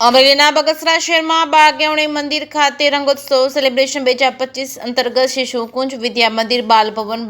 અમરેલીના બગસરા શહેરમાં બાળકેવણી મંદિર ખાતે રંગોત્સવ સેલિબ્રેશન 2025 અંતર્ગત શિશુ કુંજ વિદ્યા મંદિર બાલ ભવન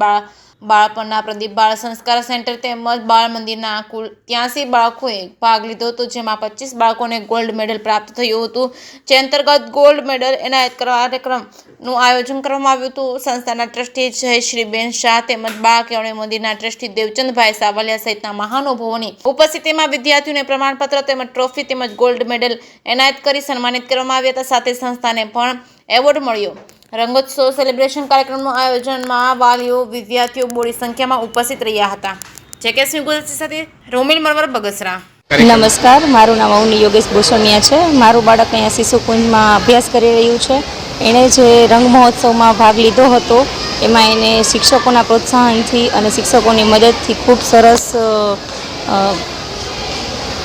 બાળપણના પ્રદીપ બાળ સંસ્કાર સેન્ટર તેમજ બાળ મંદિરના કુલ 83 બાળકોએ ભાગ લીધો હતો, જેમાં 25 બાળકોને ગોલ્ડ મેડલ પ્રાપ્ત થયું હતું, જે અંતર્ગત ગોલ્ડ મેડલ એનાયત કાર્યક્રમનું આયોજન કરવામાં આવ્યું હતું। સંસ્થાના ટ્રસ્ટી જયશ્રીબેન શાહ તેમજ બાળકેવણી મંદિરના ટ્રસ્ટી દેવચંદભાઈ સાવલિયા સહિતના મહાનુભાવોની ઉપસ્થિતિમાં વિદ્યાર્થીઓને પ્રમાણપત્ર તેમજ ટ્રોફી તેમજ ગોલ્ડ મેડલ એનાયત કરી સન્માનિત કરવામાં આવ્યા હતા। સાથે સંસ્થાને પણ એવોર્ડ મળ્યો। રંગોત્સવ સેલિબ્રેશન કાર્યક્રમનું આયોજનમાં વાલીઓ વિદ્યાર્થીઓ મોટી સંખ્યામાં ઉપસ્થિત રહ્યા હતા। જેકેસી ગુજરાતી સાથે રોમિલ મરવર બગસરા। નમસ્કાર, મારું નામ અવની યોગેશ બોસમિયા છે। મારું બાળક અહીંયા શિશુકુંજમાં અભ્યાસ કરી રહ્યું છે। એણે જે રંગ મહોત્સવમાં ભાગ લીધો હતો એમાં એને શિક્ષકોના પ્રોત્સાહનથી અને શિક્ષકોની મદદથી ખૂબ સરસ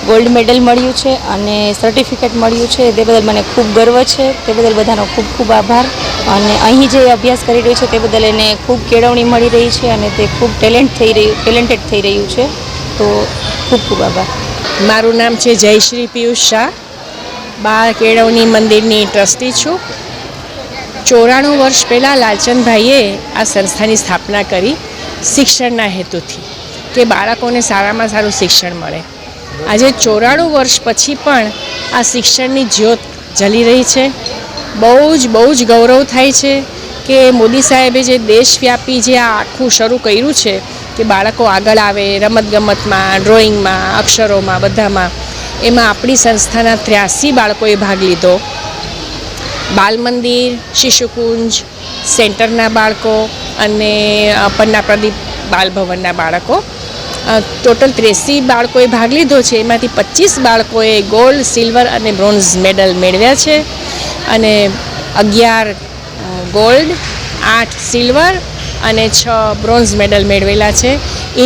ગોલ્ડ મેડલ મળ્યું છે અને સર્ટિફિકેટ મળ્યું છે। તે બદલ મને ખૂબ ગર્વ છે। તે બદલ બધાનો ખૂબ ખૂબ આભાર। અને અહીં જે અભ્યાસ કરી રહ્યું છે તે બદલ એને ખૂબ કેળવણી મળી રહી છે અને તે ખૂબ ટેલેન્ટેડ થઈ રહ્યું છે। તો ખૂબ ખૂબ આભાર। મારું નામ છે જયશ્રી પિયુષ શાહ, બાળ કેળવણી મંદિરની ટ્રસ્ટી છું। 94 વર્ષ પહેલાં લાલચંદભાઈએ આ સંસ્થાની સ્થાપના કરી શિક્ષણના હેતુથી કે બાળકોને સારામાં સારું શિક્ષણ મળે। આજે 94 વર્ષ પછી પણ આ શિક્ષણની જ્યોત જલી રહી છે। બહુ જ ગૌરવ થાય છે કે મોદી સાહેબે જે દેશવ્યાપી જે આ આખું શરૂ કર્યું છે કે બાળકો આગળ આવે રમતગમતમાં, ડ્રોઈંગમાં, અક્ષરોમાં, બધામાં, એમાં આપણી સંસ્થાના 83 બાળકોએ ભાગ લીધો। બાલ મંદિર, શિશુકુંજ સેન્ટરના બાળકો અને પન્ના પ્રદીપ બાલ ભવનના બાળકો, ટોટલ 83 બાળકોએ ભાગ લીધો છે। એમાંથી 25 બાળકોએ ગોલ્ડ, સિલ્વર અને બ્રોન્ઝ મેડલ મેળવ્યા છે અને 11 ગોલ્ડ, 8 સિલ્વર અને 6 બ્રોન્ઝ મેડલ મેળવેલા છે।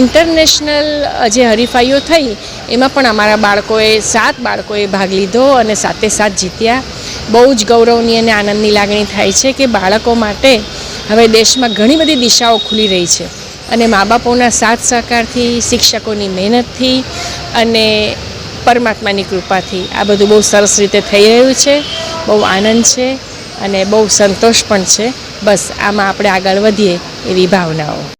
ઇન્ટરનેશનલ જે હરીફાઈઓ થઈ એમાં પણ અમારા બાળકોએ 7 બાળકોએ ભાગ લીધો અને 7 જીત્યા। બહુ જ ગૌરવની અને આનંદની લાગણી થાય છે કે બાળકો માટે હવે દેશમાં ઘણી બધી દિશાઓ ખુલી રહી છે અને મા બાપોના સાથ સહકારથી, શિક્ષકોની મહેનતથી અને પરમાત્માની કૃપાથી આ બધું બહુ સરસ રીતે થઈ રહ્યું છે। બહુ આનંદ છે અને બહુ સંતોષ પણ છે। બસ આમાં આપણે આગળ વધીએ એવી ભાવનાઓ।